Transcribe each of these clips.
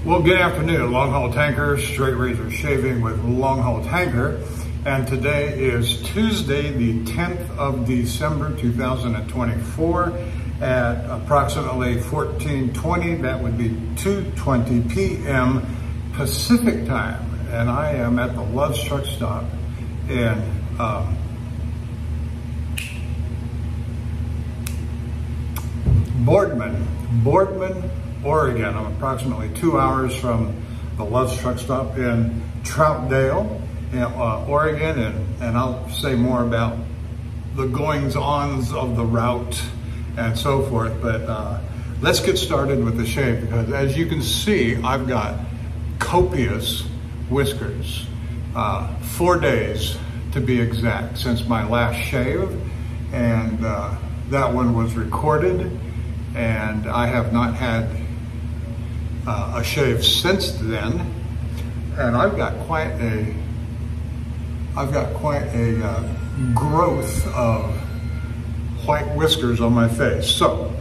Well, good afternoon. Longhaultanker, straight razor shaving with Longhaultanker. And today is Tuesday, the 10th of December, 2024 at approximately 14:20. That would be 2:20 p.m. Pacific time. And I am at the Love's Truck Stop in Boardman, Oregon. I'm approximately 2 hours from the Love's Truck Stop in Troutdale, Oregon, and I'll say more about the goings-ons of the route and so forth. But let's get started with the shave, because as you can see, I've got copious whiskers. 4 days to be exact since my last shave, and that one was recorded, and I have not had a shave since then, and I've got quite a growth of white whiskers on my face. So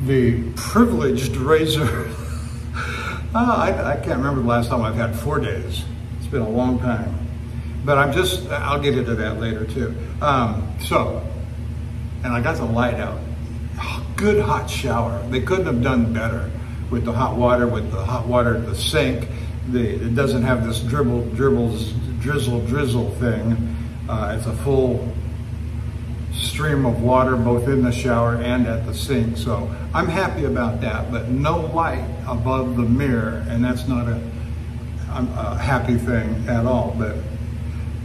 the privileged razor, I can't remember the last time I've had 4 days. It's been a long time, but I'll get into that later too. And I got the light out. Good hot shower. They couldn't have done better with the hot water, at the sink. It doesn't have this drizzle thing. It's a full stream of water both in the shower and at the sink. So I'm happy about that, but no light above the mirror, and that's not a happy thing at all. But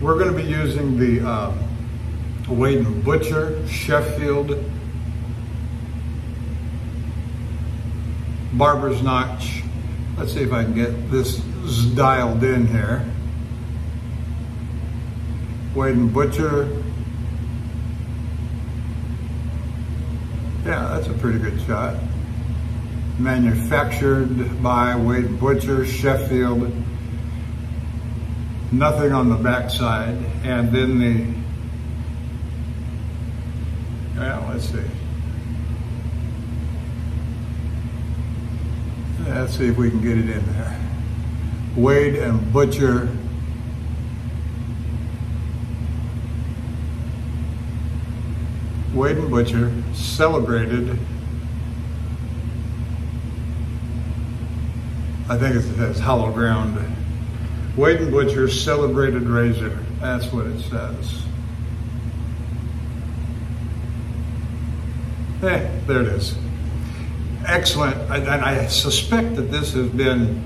we're going to be using the Wade & Butcher Sheffield Barber's Notch. Let's see if I can get this dialed in here. Wade & Butcher. Yeah, that's a pretty good shot. Manufactured by Wade & Butcher, Sheffield. Nothing on the back side. And then let's see. Let's see if we can get it in there. Wade & Butcher. Wade & Butcher celebrated. I think it says hollow ground. Wade & Butcher celebrated razor. That's what it says. There it is. Excellent, and I suspect that this has been,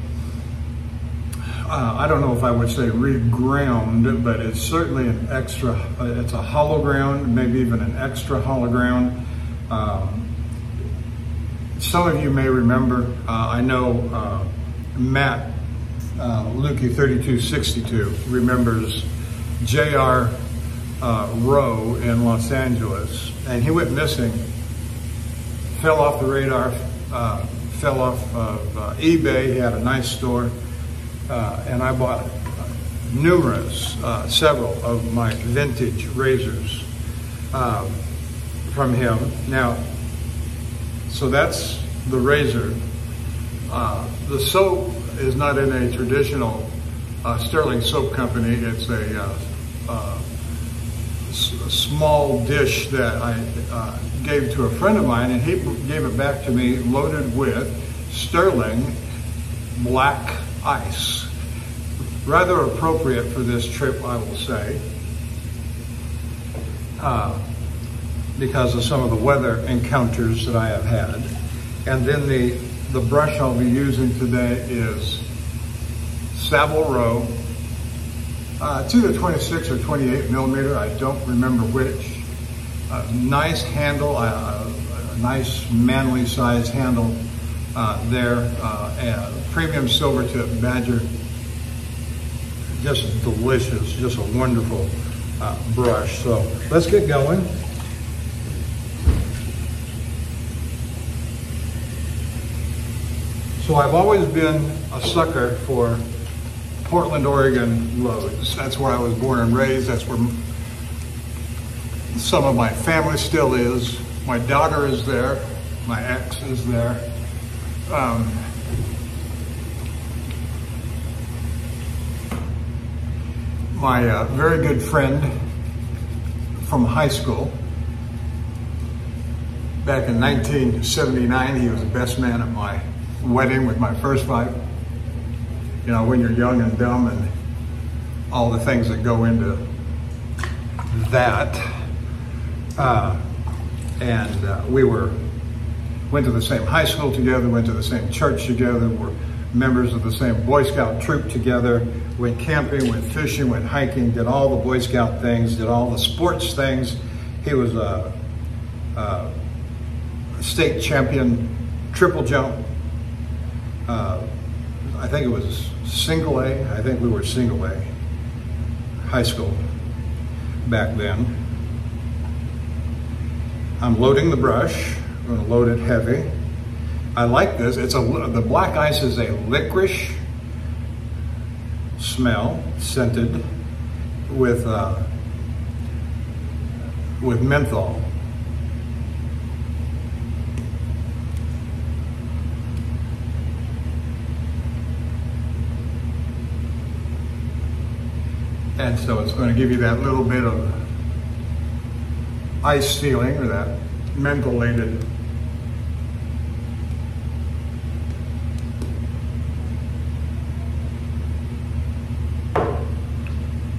I don't know if I would say reground, but it's certainly an extra, it's a hollow ground, maybe even an extra hollow ground. Some of you may remember, I know Matt Lukey 3262 remembers J.R. Rowe in Los Angeles, and he went missing, fell off the radar, fell off of eBay. He had a nice store, and I bought several of my vintage razors from him. Now, so that's the razor. The soap is not in a traditional Sterling soap company. It's a small dish that I gave to a friend of mine, and he gave it back to me loaded with Sterling black ice. Rather appropriate for this trip, I will say, because of some of the weather encounters that I have had. And then the brush I'll be using today is Savile Row. It's either 26 or 28 millimeter, I don't remember which. Nice handle, a nice manly size handle there, and premium silver tip Badger. Just delicious, just a wonderful brush. So let's get going. So I've always been a sucker for Portland, Oregon loads. That's where I was born and raised. That's where some of my family still is. My daughter is there. My ex is there. my very good friend from high school. Back in 1979, he was the best man at my wedding with my first wife. You know, when you're young and dumb and all the things that go into that. We went to the same high school together, went to the same church together, were members of the same Boy Scout troop together, went camping, went fishing, went hiking, did all the Boy Scout things, did all the sports things. He was a state champion triple jump. I think it was single A. I think we were single A high school back then. I'm loading the brush. I'm going to load it heavy. I like this. The black ice is a licorice smell, scented with menthol. And so it's going to give you that little bit of ice feeling, or that mentholated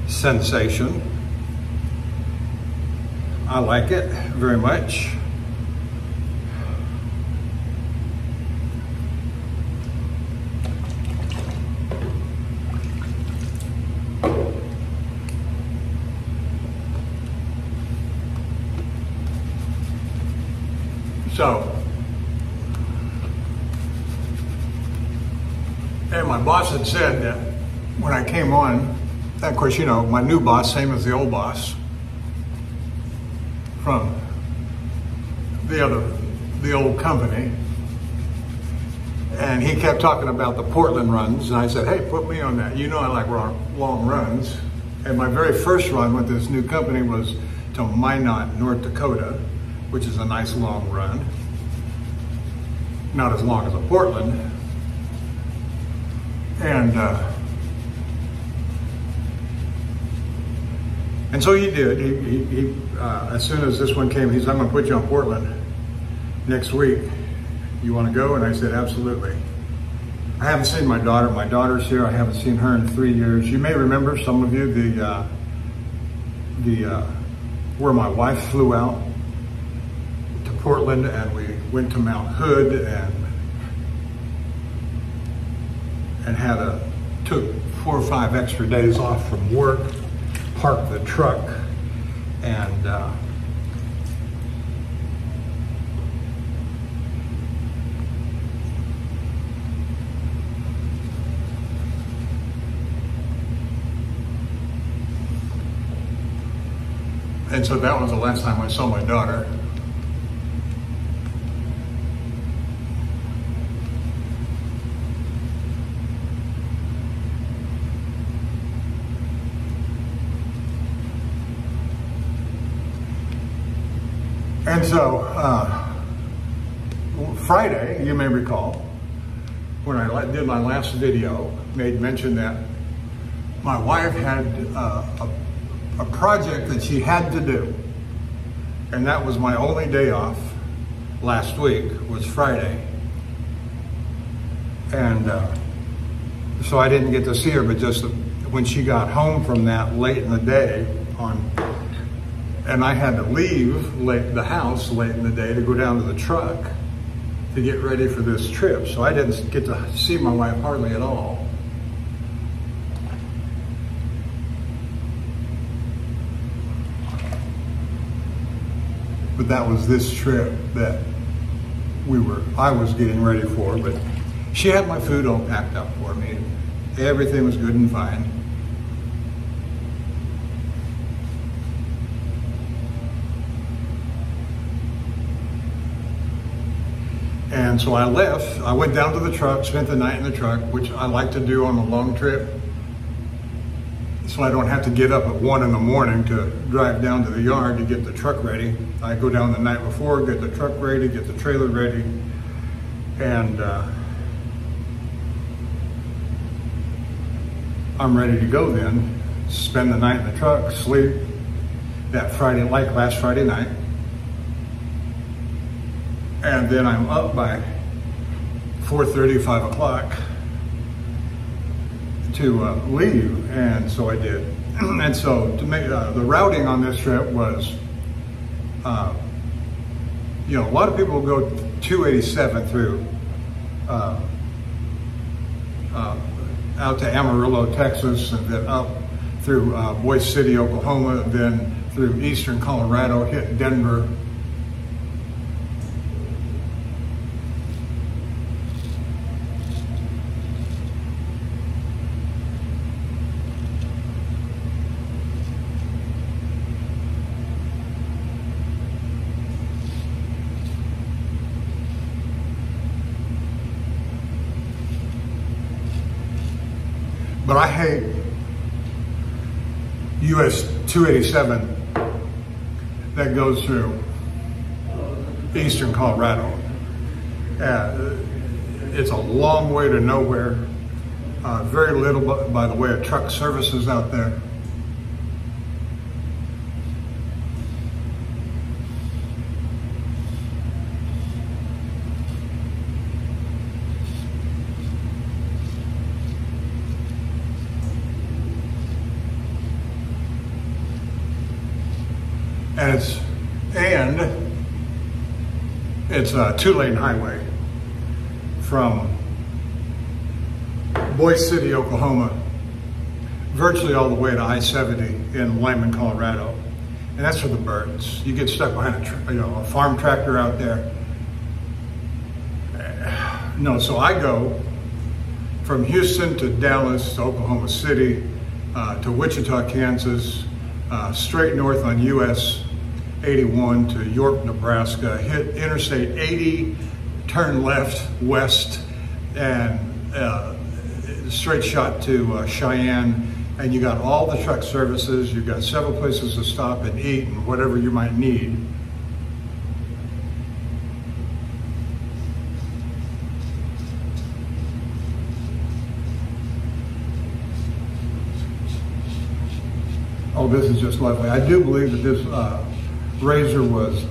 sensation. I like it very much. So, and my boss had said that when I came on, of course, you know, my new boss, same as the old boss from the old company. And he kept talking about the Portland runs. And I said, hey, put me on that. You know, I like long runs. And my very first run with this new company was to Minot, North Dakota, which is a nice long run. Not as long as a Portland. And so he did. He as soon as this one came, he said, I'm going to put you on Portland next week. You want to go? And I said, absolutely. I haven't seen my daughter. My daughter's here. I haven't seen her in 3 years. You may remember, some of you, where my wife flew out to Portland, and we went to Mount Hood and took 4 or 5 extra days off from work, parked the truck, and so that was the last time I saw my daughter. And so, Friday, you may recall, when I did my last video, made mention that my wife had a project that she had to do. And that was my only day off last week, was Friday. And so I didn't get to see her, but just when she got home from that late in the day and I had to leave the house late in the day to go down to the truck to get ready for this trip. So I didn't get to see my wife hardly at all. But that was this trip that I was getting ready for, but she had my food all packed up for me. Everything was good and fine. And so I left. I went down to the truck, spent the night in the truck, which I like to do on a long trip, so I don't have to get up at 1 in the morning to drive down to the yard to get the truck ready. I go down the night before, get the truck ready, get the trailer ready, and I'm ready to go then. spend the night in the truck, sleep that Friday, like last Friday night. And then I'm up by 4:30, 5 o'clock to leave, and so I did. And so to make the routing on this trip was, you know, a lot of people go 287 through out to Amarillo, Texas, and then up through Boise City, Oklahoma, and then through eastern Colorado, hit Denver. But I hate US 287 that goes through eastern Colorado. It's a long way to nowhere. Very little by the way of truck services out there. And it's a 2-lane highway from Boise City, Oklahoma, virtually all the way to I-70 in Lyman, Colorado. And that's for the birds. You get stuck behind a farm tractor out there. No, so I go from Houston to Dallas to Oklahoma City to Wichita, Kansas, straight north on US 81 to York, Nebraska, hit Interstate 80, turn left west, and straight shot to Cheyenne. And you got all the truck services, you've got several places to stop and eat and whatever you might need. Oh, this is just lovely. I do believe that this razor was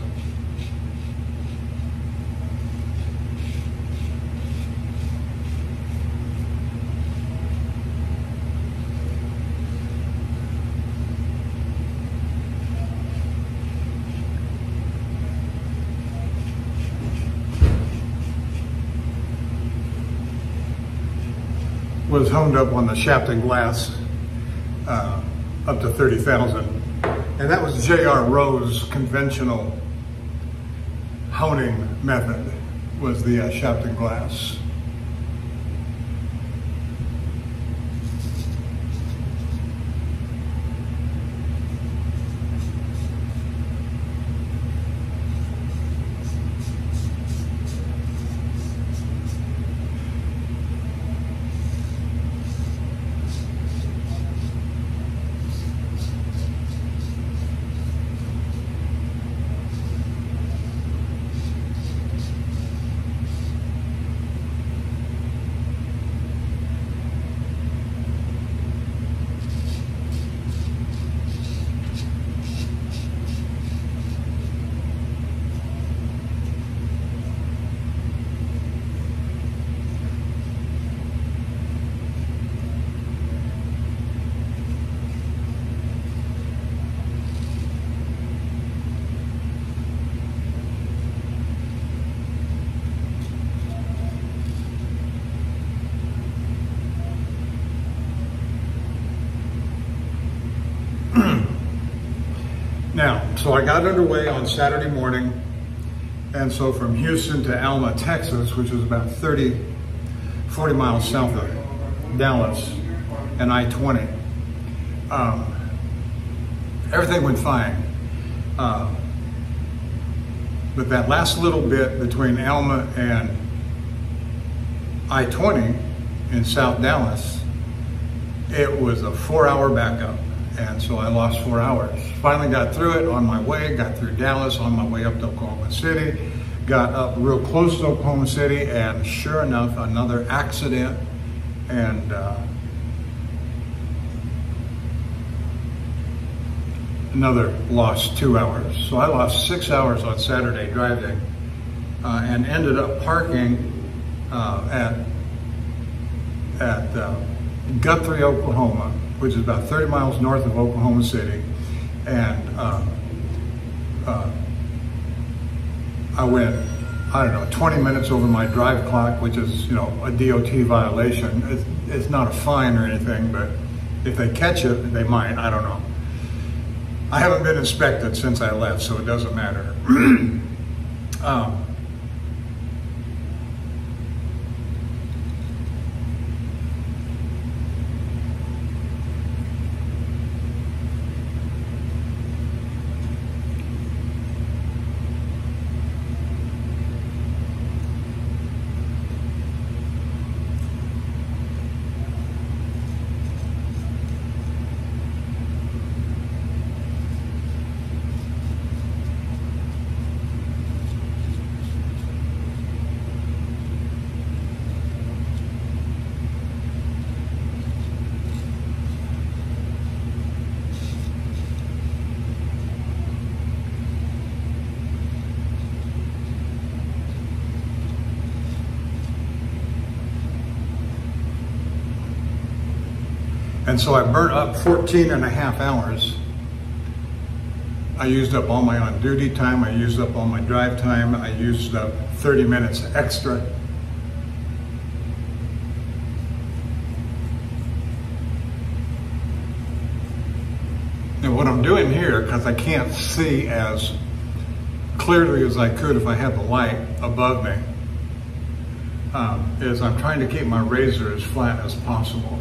honed up on the shafting glass up to 30,000. And that was J.R. Rowe's conventional honing method, was the shafting glass. Now, so I got underway on Saturday morning, and so from Houston to Alma, Texas, which is about 40 miles south of Dallas, and I-20, everything went fine. But that last little bit between Alma and I-20 in South Dallas, it was a 4-hour backup. And so I lost 4 hours. Finally got through it on my way, got through Dallas on my way up to Oklahoma City, got up real close to Oklahoma City, and sure enough, another accident. And another lost 2 hours. So I lost 6 hours on Saturday driving and ended up parking at Guthrie, Oklahoma, which is about 30 miles north of Oklahoma City. And I went, I don't know, 20 minutes over my drive clock, which is, you know, a DOT violation. It's not a fine or anything, but if they catch it, they might, I don't know. I haven't been inspected since I left, so it doesn't matter. And so I burnt up 14 and a half hours. I used up all my on-duty time, I used up all my drive time, I used up 30 minutes extra. And what I'm doing here, because I can't see as clearly as I could if I had the light above me, is I'm trying to keep my razor as flat as possible.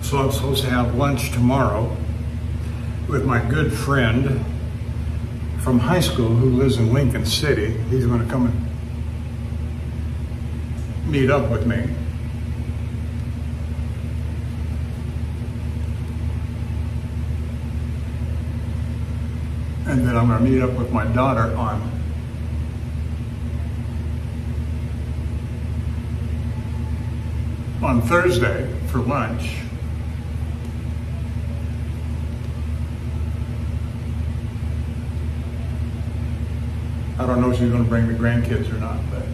So I'm supposed to have lunch tomorrow with my good friend from high school who lives in Lincoln City. He's going to come and meet up with me. And then I'm going to meet up with my daughter on Thursday for lunch. I don't know if she's going to bring the grandkids or not, but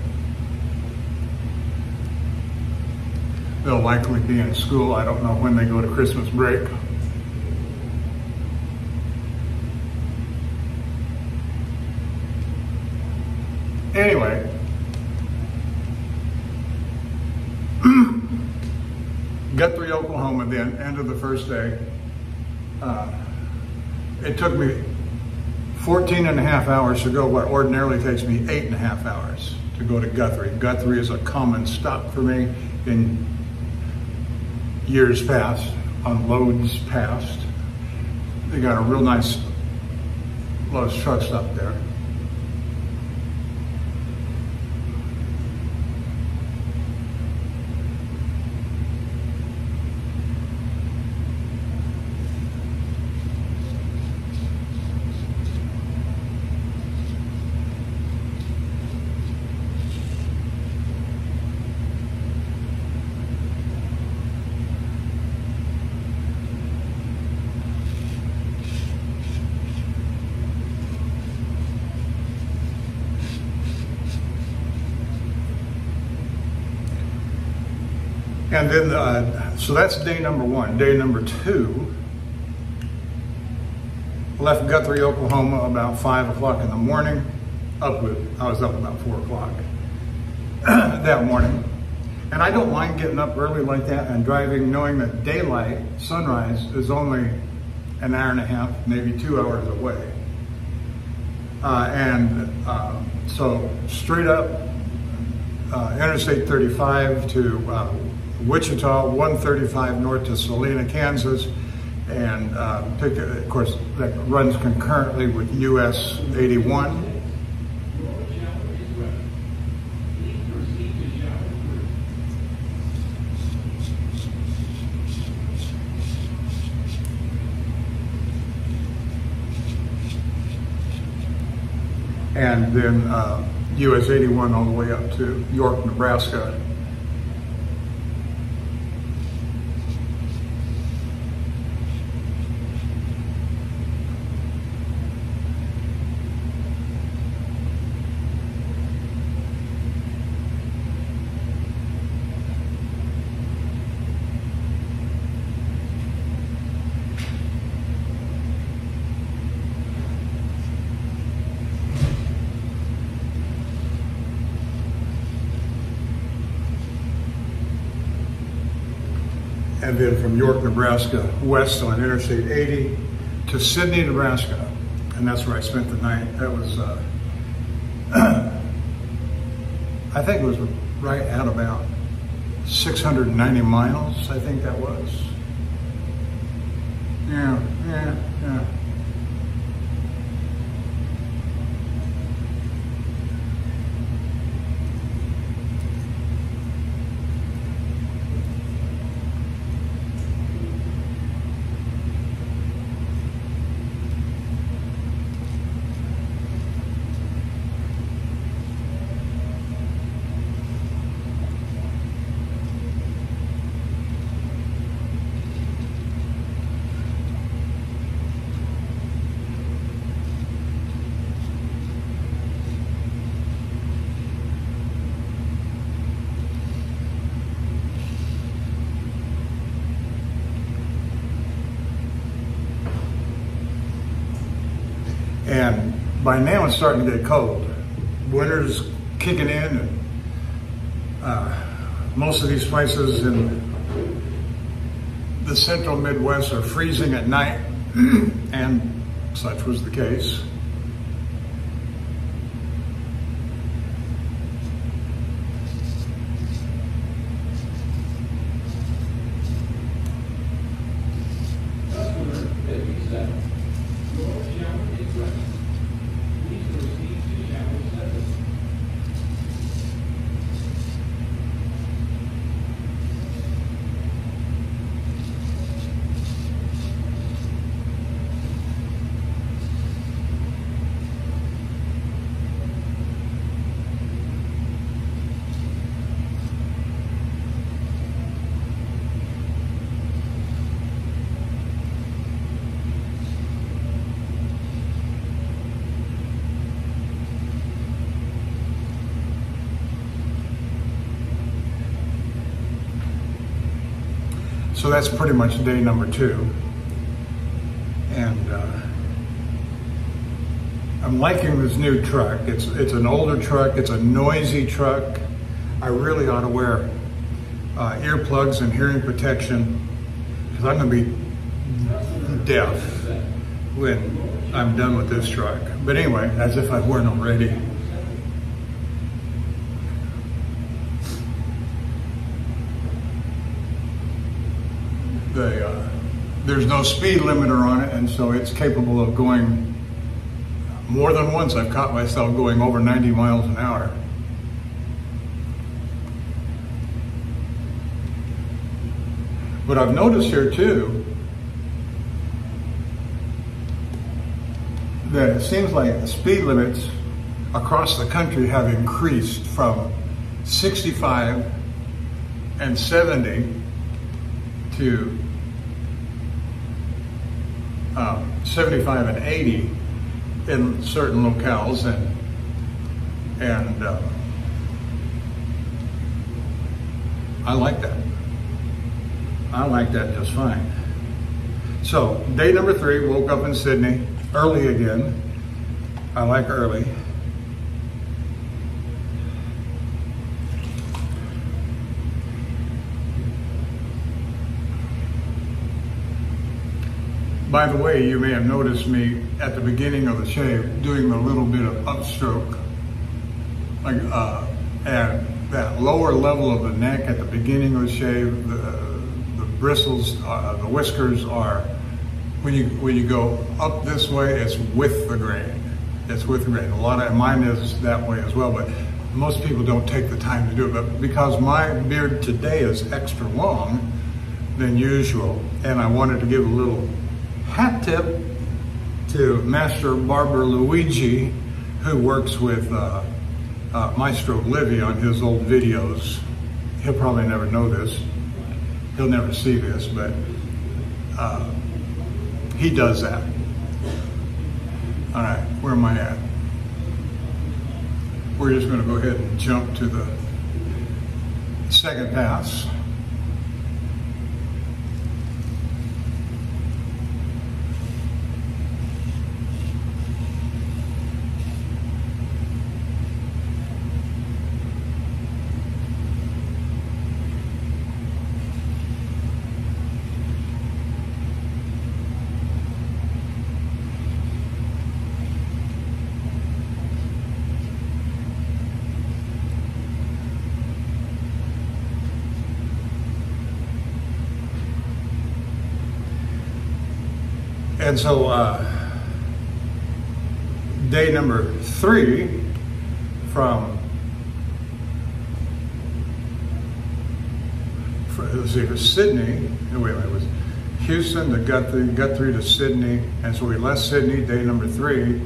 they'll likely be in school. I don't know when they go to Christmas break. Anyway, Guthrie, Oklahoma, then, end of the first day. It took me 14 and a half hours to go what ordinarily takes me 8.5 hours to go to Guthrie. Guthrie is a common stop for me in years past, on loads past. They got a real nice Lowe's truck stop there. And then, so that's day number one. Day number two, left Guthrie, Oklahoma about 5 o'clock in the morning. I was up about 4 o'clock that morning. And I don't mind getting up early like that and driving, knowing that daylight, sunrise, is only an hour and a half, maybe 2 hours away. So straight up, Interstate 35 to Wichita, 135 north to Salina, Kansas, and of course that runs concurrently with US 81. And then US 81 all the way up to York, Nebraska. And then from York, Nebraska, west on Interstate 80 to Sidney, Nebraska. And that's where I spent the night. That was, I think it was right at about 690 miles, I think that was. Yeah. And by now it's starting to get cold. Winter's kicking in, and most of these places in the central Midwest are freezing at night, and such was the case. So that's pretty much day number two. And I'm liking this new truck. It's an older truck, it's a noisy truck. I really ought to wear earplugs and hearing protection, because I'm gonna be deaf when I'm done with this truck. But anyway, as if I weren't already. There's no speed limiter on it, and so it's capable of going, more than once I've caught myself going over 90 miles an hour. But I've noticed here too that it seems like the speed limits across the country have increased from 65 and 70 to 75 and 80 in certain locales, and I like that. I like that just fine. So day number 3, woke up in Sydney, early again. I like early. By the way, you may have noticed me at the beginning of the shave doing a little bit of upstroke, like, and that lower level of the neck at the beginning of the shave, the bristles, the whiskers are, when you go up this way, it's with the grain. It's with the grain. A lot of mine is that way as well, but most people don't take the time to do it. But because my beard today is extra long than usual, and I wanted to give a little hat tip to Master Barber Luigi, who works with Maestro Livy on his old videos. He'll probably never know this. He'll never see this, but he does that. All right, where am I at? We're just going to go ahead and jump to the second pass. And so day number 3 from let's see, it was Sydney, wait a minute, it was Houston to Guthrie to Sydney, and so we left Sydney, day number 3,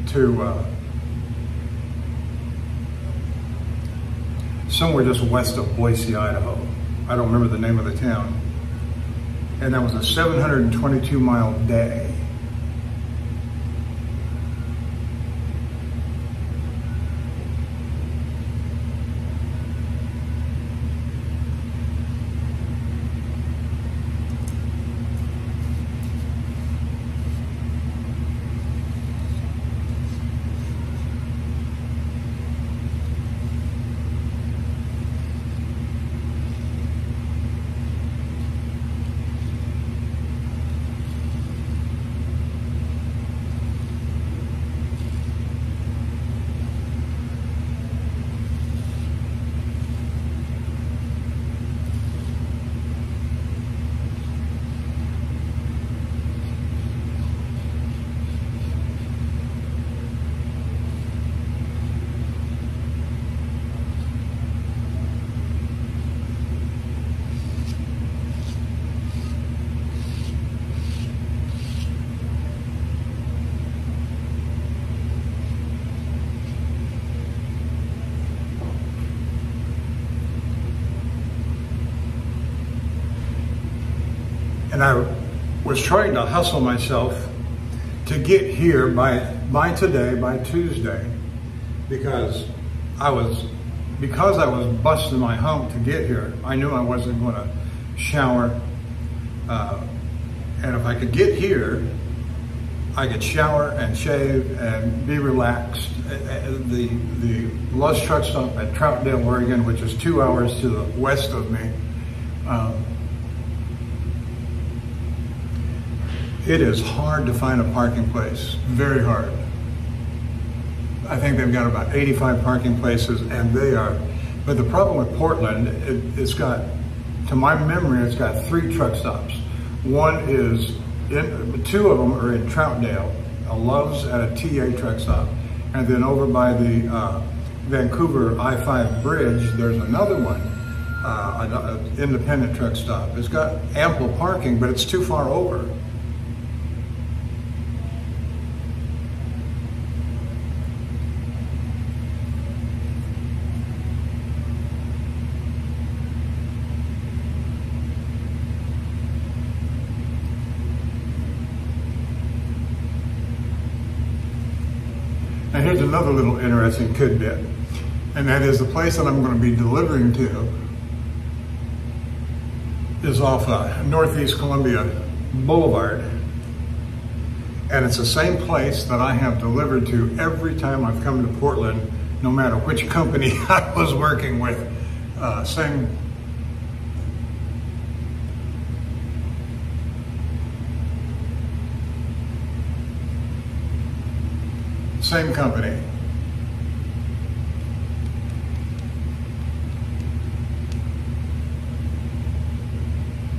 to somewhere just west of Boise, Idaho. I don't remember the name of the town. And that was a 722-mile day. And I was trying to hustle myself to get here by today, by Tuesday, because I was busting my hump to get here. I knew I wasn't going to shower, and if I could get here, I could shower and shave and be relaxed. The Luz truck stop at Troutdale, Oregon, which is 2 hours to the west of me, it is hard to find a parking place, very hard. I think they've got about 85 parking places, and they are, but the problem with Portland, it's got, to my memory, it's got 3 truck stops. One is, 2 of them are in Troutdale, a Love's and a TA truck stop. And then over by the Vancouver I-5 bridge, there's another one, an independent truck stop. It's got ample parking, but it's too far over. Now here's another little interesting tidbit, and that is the place that I'm going to be delivering to is off Northeast Columbia Boulevard. And it's the same place that I have delivered to every time I've come to Portland, no matter which company I was working with. Same company.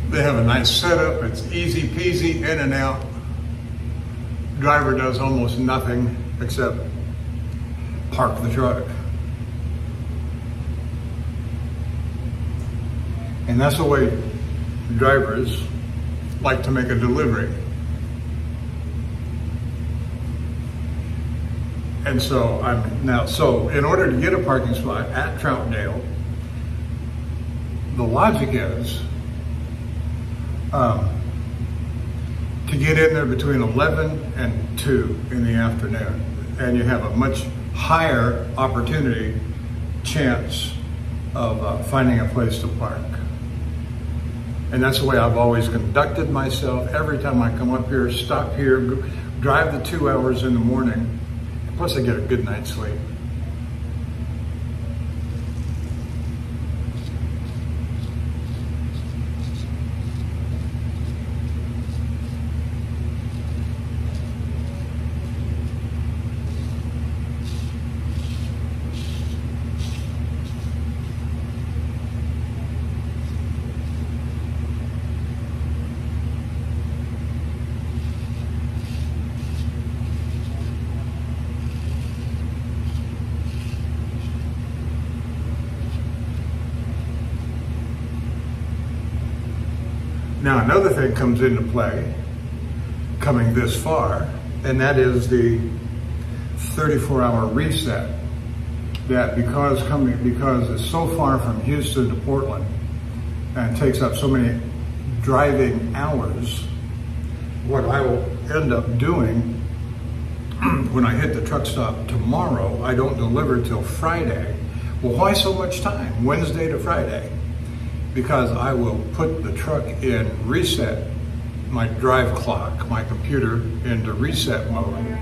They have a nice setup. It's easy peasy, in and out. Driver does almost nothing except park the truck. And that's the way drivers like to make a delivery. And so so in order to get a parking spot at Troutdale, the logic is to get in there between 11 and 2 in the afternoon, and you have a much higher chance of finding a place to park. And that's the way I've always conducted myself. Every time I come up here, stop here, drive the 2 hours in the morning, plus I get a good night's sleep. Now another thing comes into play coming this far, and that is the 34-hour reset. That because it's so far from Houston to Portland and takes up so many driving hours, what I will end up doing when I hit the truck stop tomorrow, I don't deliver till Friday. Well, why so much time? Wednesday to Friday? Because I will put the truck in reset, my drive clock, my computer into reset mode.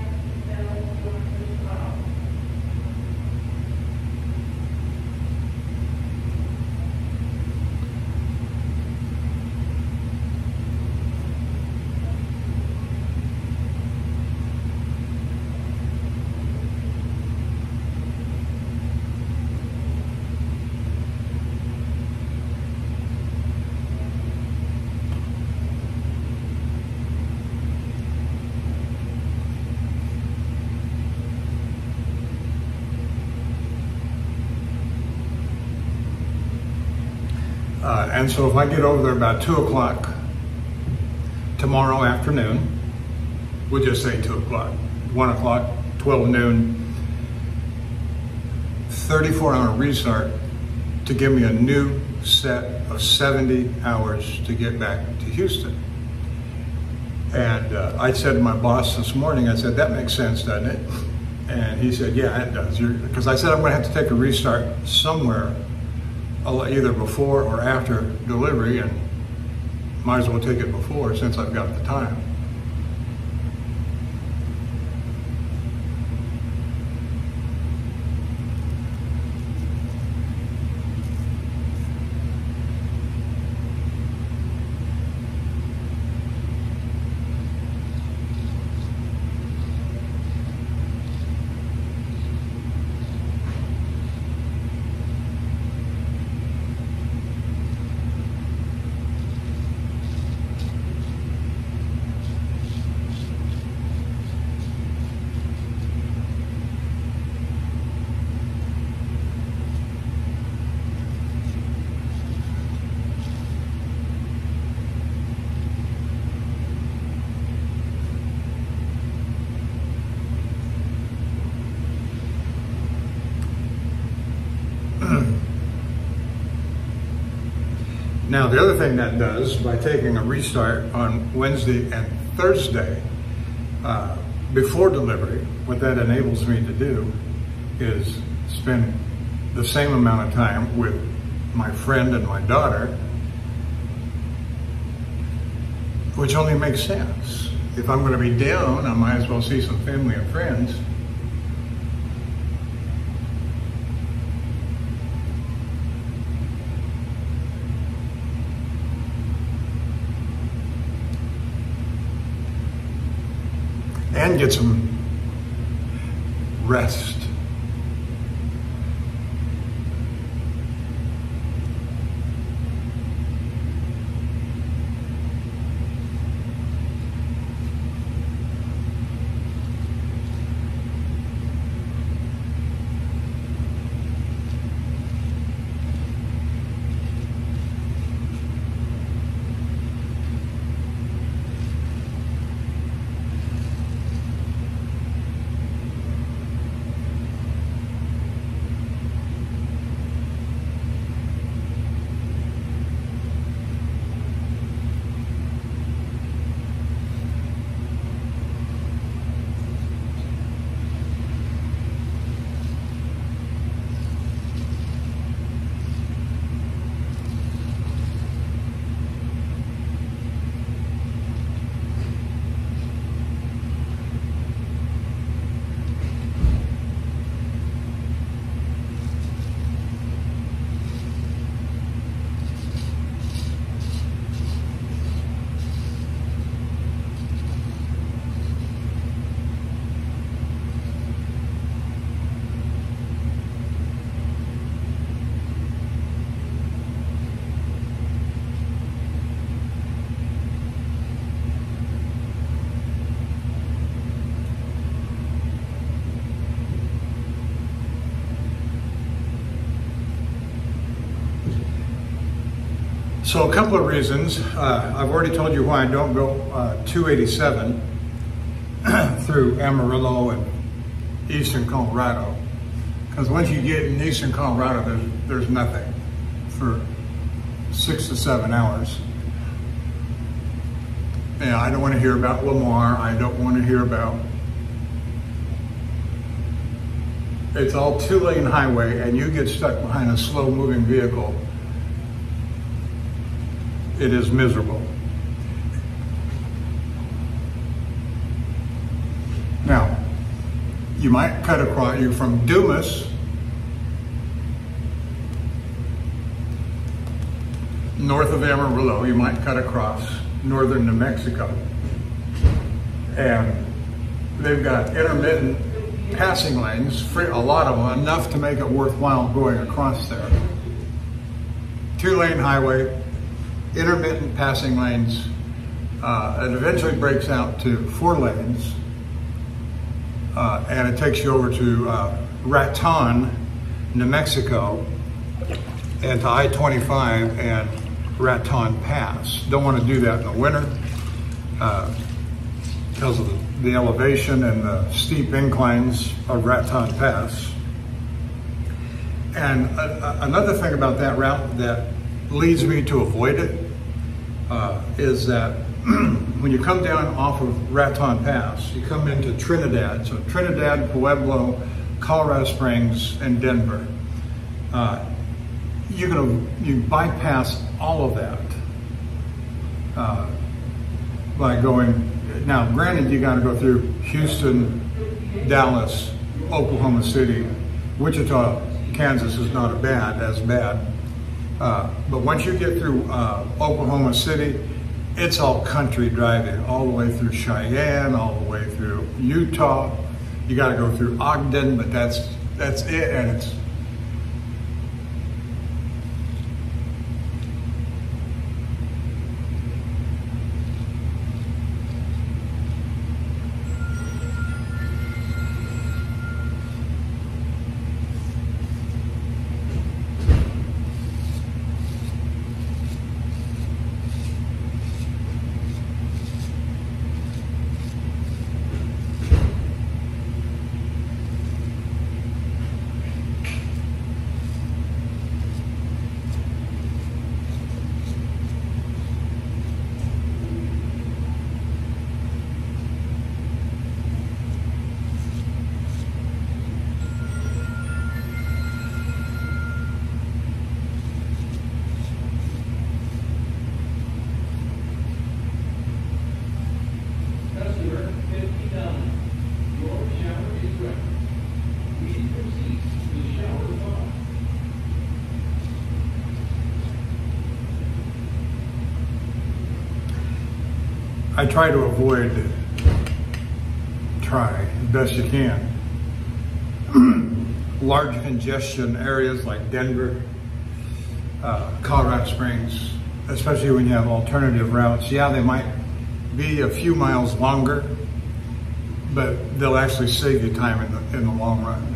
And so if I get over there about 2 o'clock tomorrow afternoon, we'll just say 2 o'clock, 1 o'clock, 12 noon, 34-hour restart to give me a new set of 70 hours to get back to Houston. And I said to my boss this morning, I said, that makes sense, doesn't it? And he said, yeah, it does. Because I said I'm gonna have to take a restart somewhere, either before or after delivery, and might as well take it before since I've got the time. Now, the other thing that does, by taking a restart on Wednesday and Thursday before delivery, what that enables me to do is spend the same amount of time with my friend and my daughter which only makes sense. If I'm going to be down, I might as well see some family and friends. And get some rest. So a couple of reasons. I've already told you why I don't go 287 through Amarillo and eastern Colorado. Because once you get in eastern Colorado, there's nothing for 6 to 7 hours. And I don't want to hear about Lamar. I don't want to hear about... It's all 2-lane highway, and you get stuck behind a slow-moving vehicle. It is miserable. Now, you might cut across, you from Dumas, north of Amarillo, you might cut across northern New Mexico. And they've got intermittent passing lanes, a lot of them, enough to make it worthwhile going across there. 2-lane highway, intermittent passing lanes. It eventually breaks out to 4 lanes, and it takes you over to Raton, New Mexico, and to I-25 and Raton Pass. Don't want to do that in the winter because of the elevation and the steep inclines of Raton Pass. And another thing about that route that leads me to avoid it is that when you come down off of Raton Pass, you come into Trinidad. So Trinidad, Pueblo, Colorado Springs, and Denver. You bypass all of that by going. Now, granted, you got to go through Houston, Dallas, Oklahoma City, Wichita, Kansas is not as bad. But once you get through Oklahoma City, it's all country driving, all the way through Cheyenne, all the way through Utah. You got to go through Ogden, but that's it, and it's I try to avoid, as best you can, large congestion areas like Denver, Colorado Springs, especially when you have alternative routes. Yeah, they might be a few miles longer, but they'll actually save you time in the long run.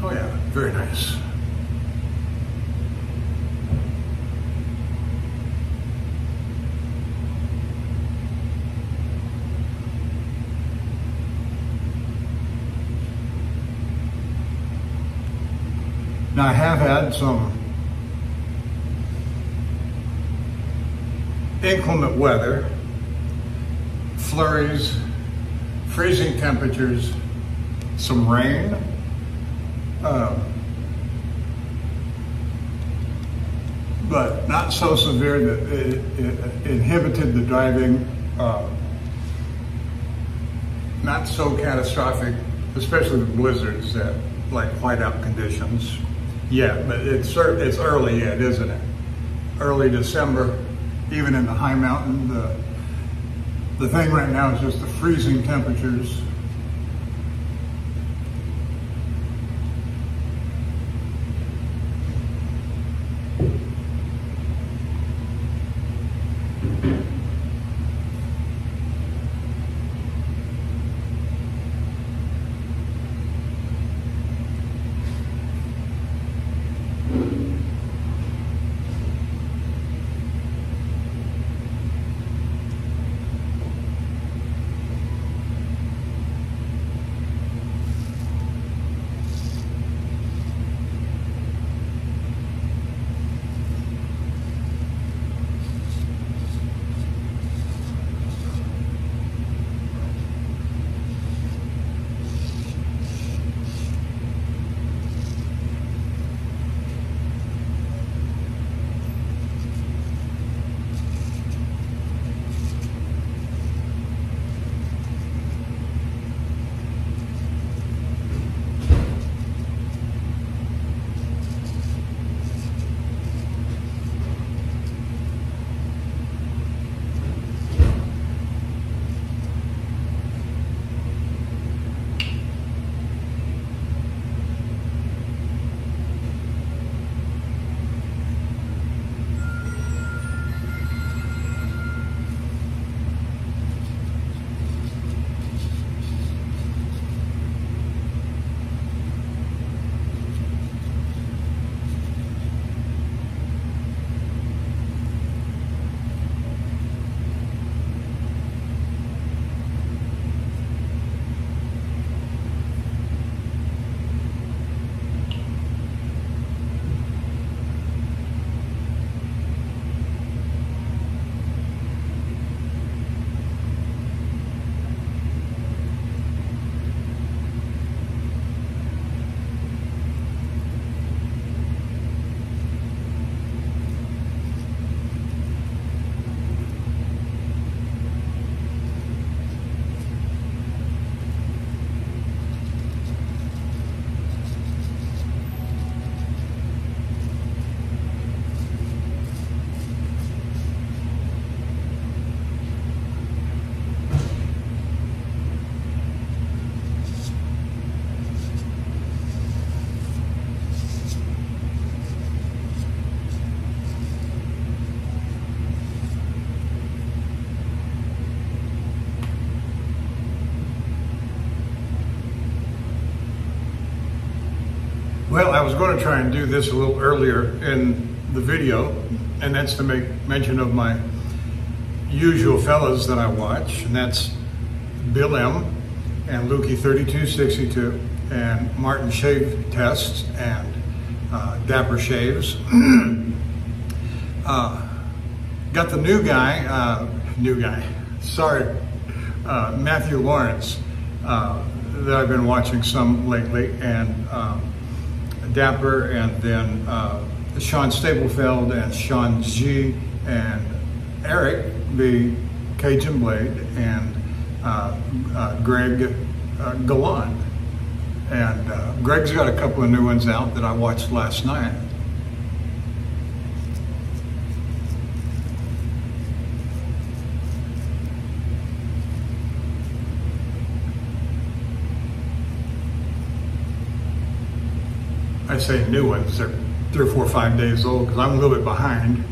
Oh yeah, very nice. Now I have had some inclement weather, flurries, freezing temperatures, some rain. But not so severe that it inhibited the driving, not so catastrophic, especially with blizzards that like whiteout conditions. Yeah, but it's early yet, isn't it? Early December, even in the high mountain. The thing right now is just the freezing temperatures. Well, I was going to try and do this a little earlier in the video, and that's to make mention of my usual fellas that I watch, and that's Bill M, and Lukey 3262, and Martin Shave Tests, and Dapper Shaves. Got the new guy, Matthew Lawrence, that I've been watching some lately, and Dapper, and then Sean Staplefeld, and Sean G, and Eric, the Cajun Blade, and Greg Gallant. And Greg's got a couple of new ones out that I watched last night. I say new ones, they're 3 or 4 or 5 days old because I'm a little bit behind.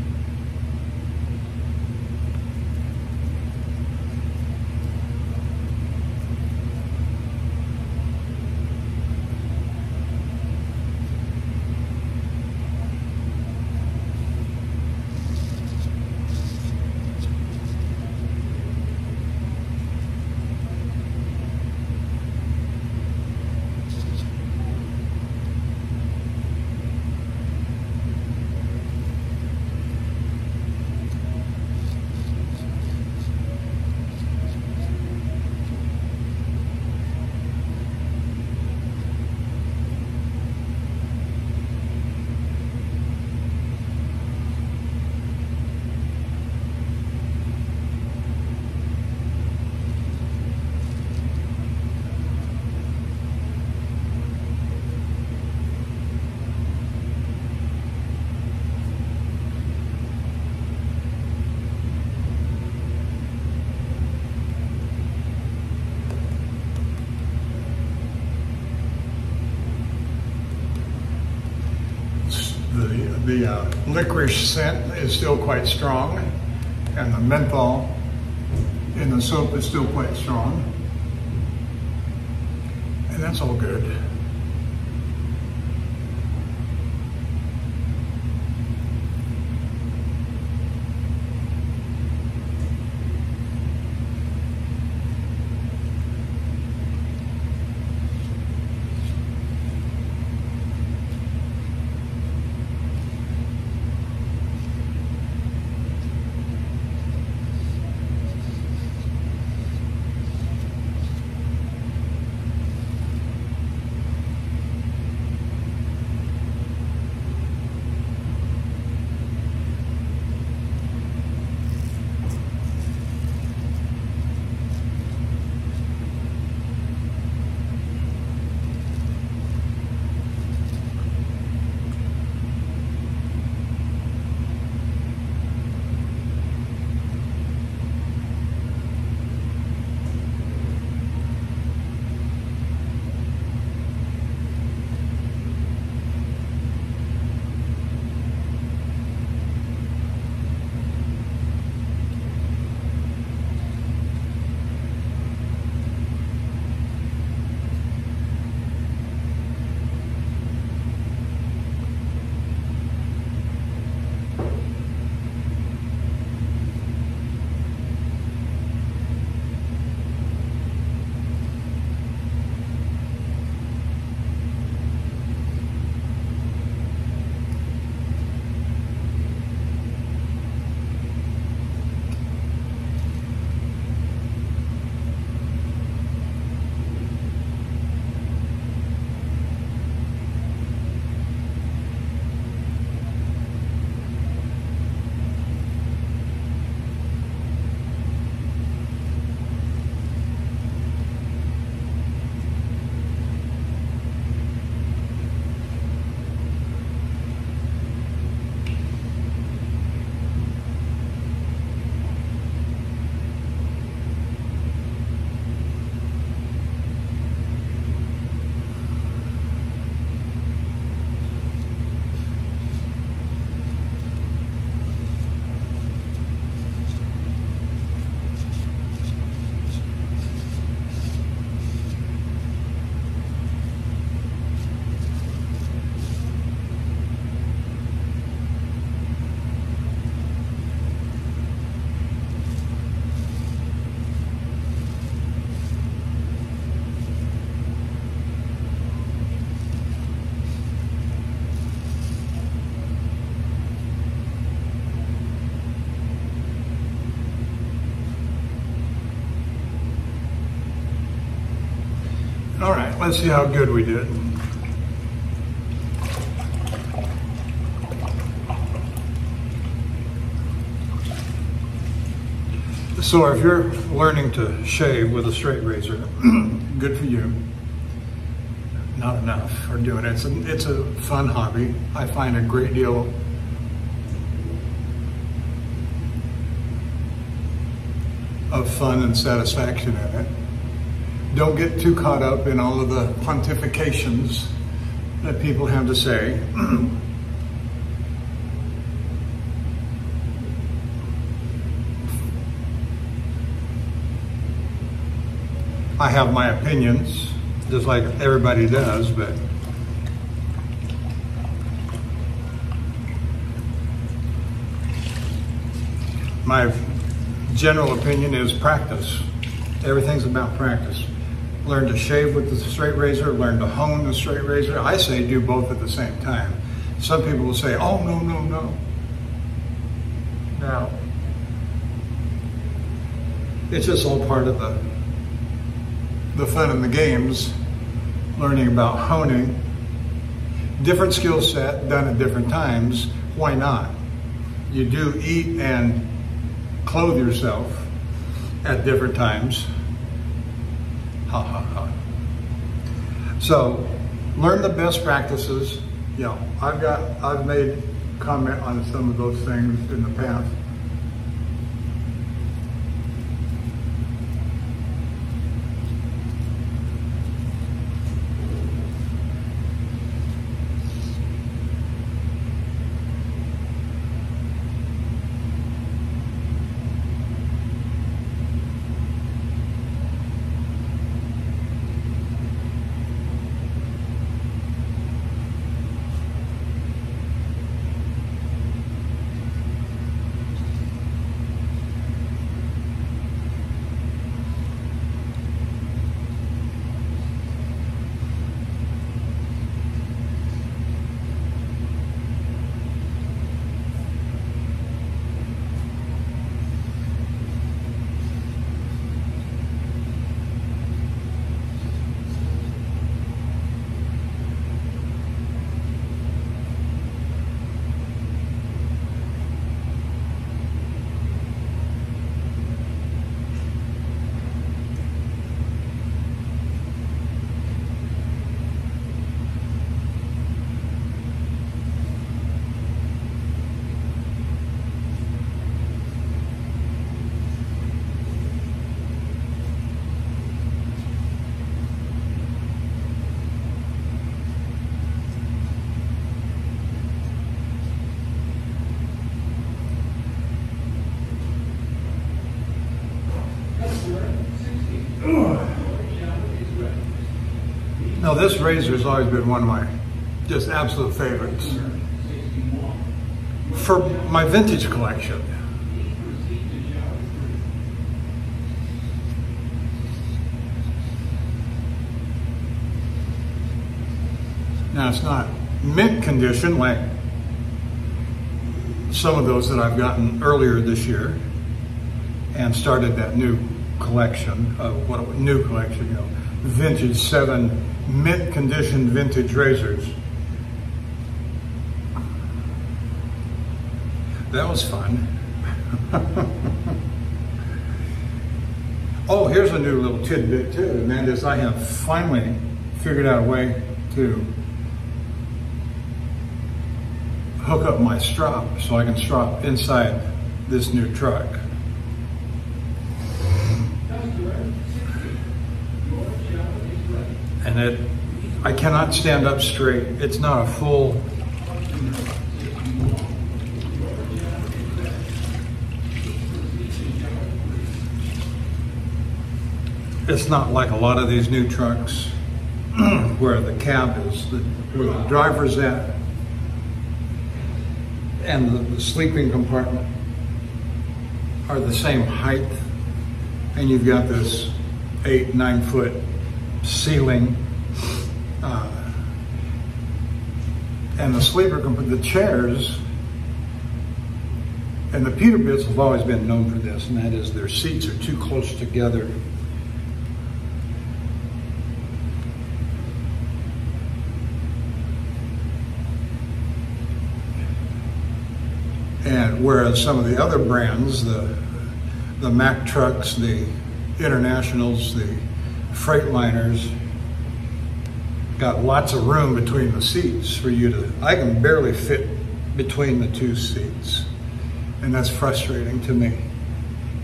The licorice scent is still quite strong, and the menthol in the soap is still quite strong, and that's all good. All right, let's see how good we did. So if you're learning to shave with a straight razor, good for you. Not enough for doing it. It's a fun hobby. I find a great deal of fun and satisfaction in it. Don't get too caught up in all of the pontifications that people have to say. I have my opinions, just like everybody does, but my general opinion is practice. Everything's about practice. Learn to shave with the straight razor, learn to hone the straight razor. I say do both at the same time. Some people will say, oh, no, no, no. Now, it's just all part of the fun and the games, learning about honing. Different skill set done at different times, why not? You do eat and clothe yourself at different times. Ha ha ha. So learn the best practices. You know, I've made comment on some of those things in the past. Now this razor has always been one of my just absolute favorites for my vintage collection. Now it's not mint condition like some of those that I've gotten earlier this year and started that new collection, new collection, you know, vintage 7 mint condition vintage razors. That was fun. Oh, here's a new little tidbit too, and that is I have finally figured out a way to hook up my strop so I can strap inside this new truck. And I cannot stand up straight. It's not a full, it's not like a lot of these new trucks where the cab is, where the driver's at, and the sleeping compartment are the same height, and you've got this 8-9 foot ceiling, and the sleeper compartment, the chairs, and the Peterbilts have always been known for this, and that is their seats are too close together. And whereas some of the other brands, the Mack trucks, the Internationals, the Freightliners, got lots of room between the seats for you to, I can barely fit between the two seats. And that's frustrating to me.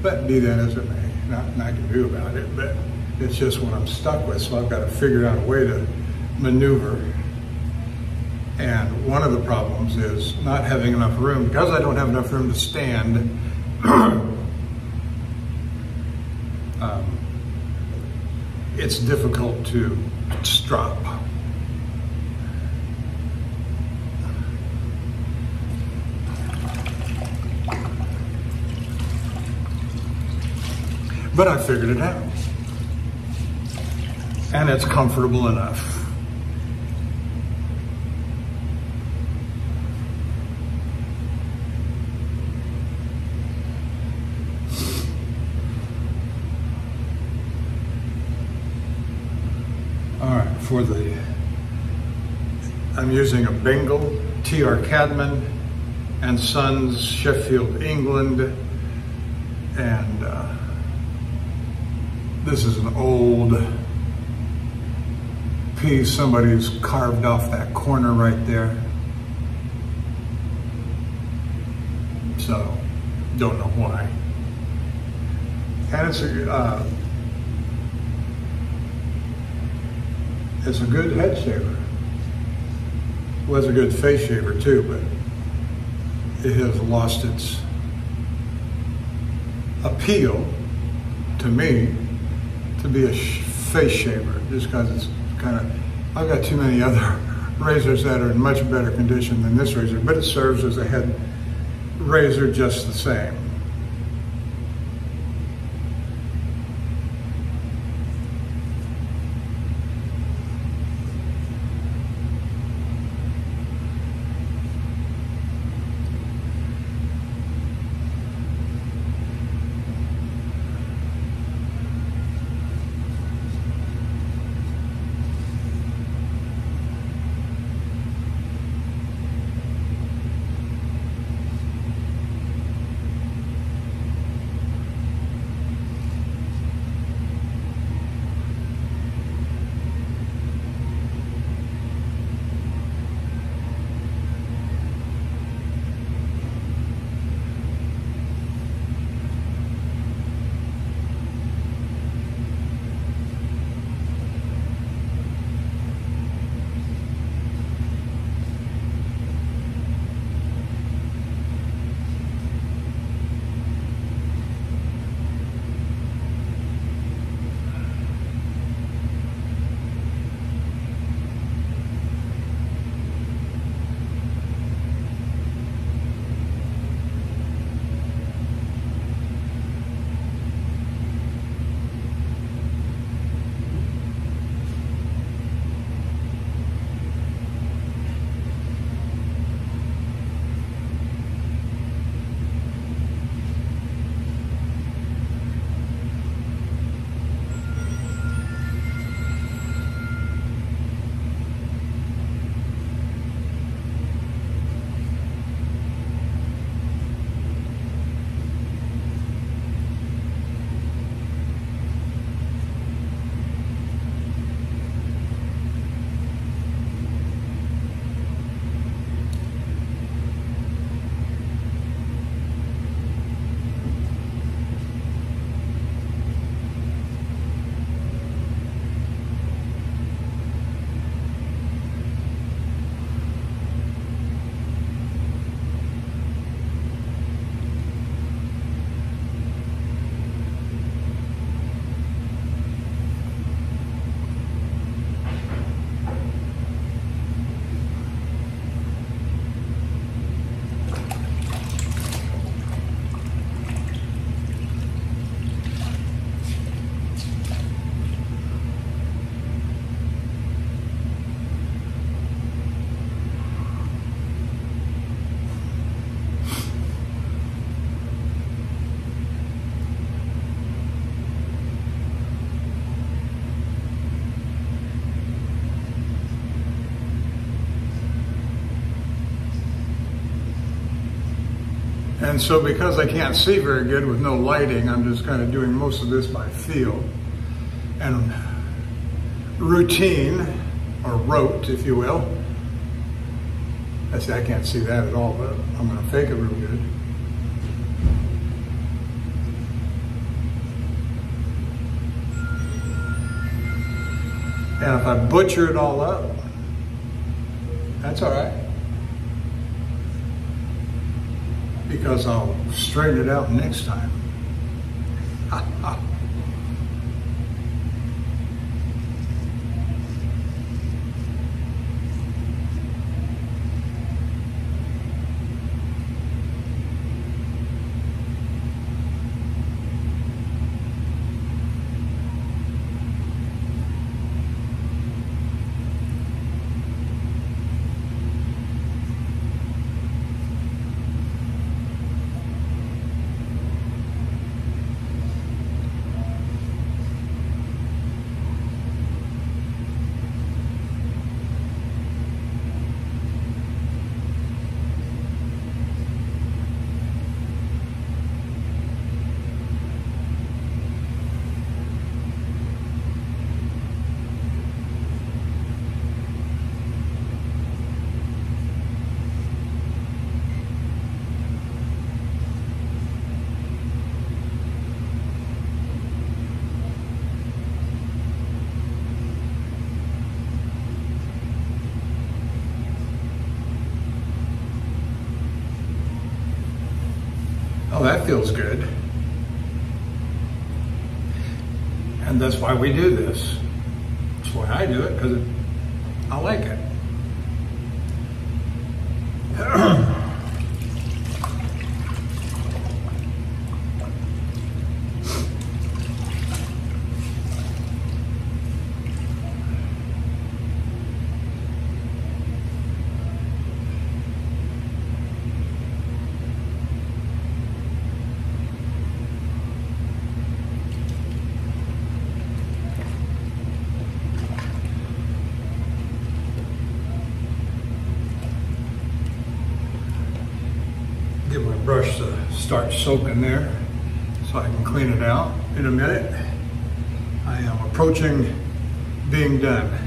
But be that as it may, nothing I can do about it, but it's just what I'm stuck with, so I've got to figure out a way to maneuver. And one of the problems is not having enough room. Because I don't have enough room to stand, it's difficult to strop. But I figured it out. And it's comfortable enough. All right, I'm using a Bengal, T.R. Cadman and Sons, Sheffield, England, and this is an old piece. Somebody's carved off that corner right there. So, don't know why. And it's a good head shaver. Was a good face shaver too, but it has lost its appeal to me to be a face shaver, just because it's kind of, I've got too many other razors that are in much better condition than this razor, but it serves as a head razor just the same. And so because I can't see very good with no lighting, I'm just kind of doing most of this by feel and routine, or rote, if you will. I can't see that at all, but I'm going to fake it real good. And if I butcher it all up, that's all right, because I'll straighten it out next time. Oh, that feels good. And that's why we do this. That's why I do it, because I like it. Get my brush to start soaking there so I can clean it out in a minute. I am approaching being done.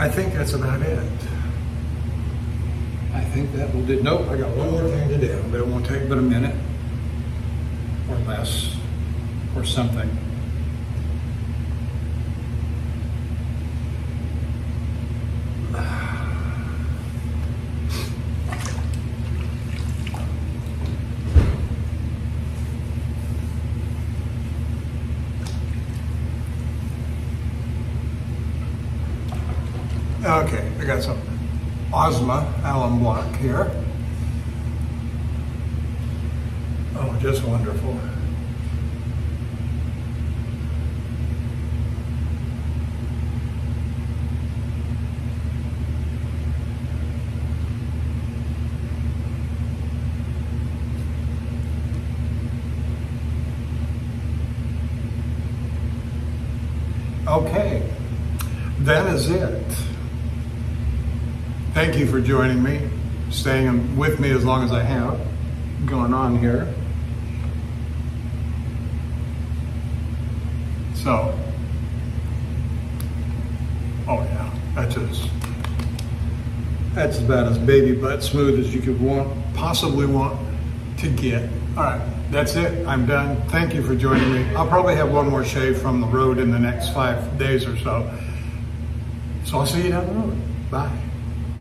I think that's about it. I think that will do. Nope, I got one more thing to do, but it won't take but a minute or less or something. Okay, I got some Ozma alum block here. Oh, just wonderful. Okay, that is it. Thank you for joining me, staying with me as long as I have going on here. So, oh yeah, that's about as baby butt smooth as you could possibly want to get. All right, that's it. I'm done. Thank you for joining me. I'll probably have one more shave from the road in the next 5 days or so. So I'll see you down the road. Bye.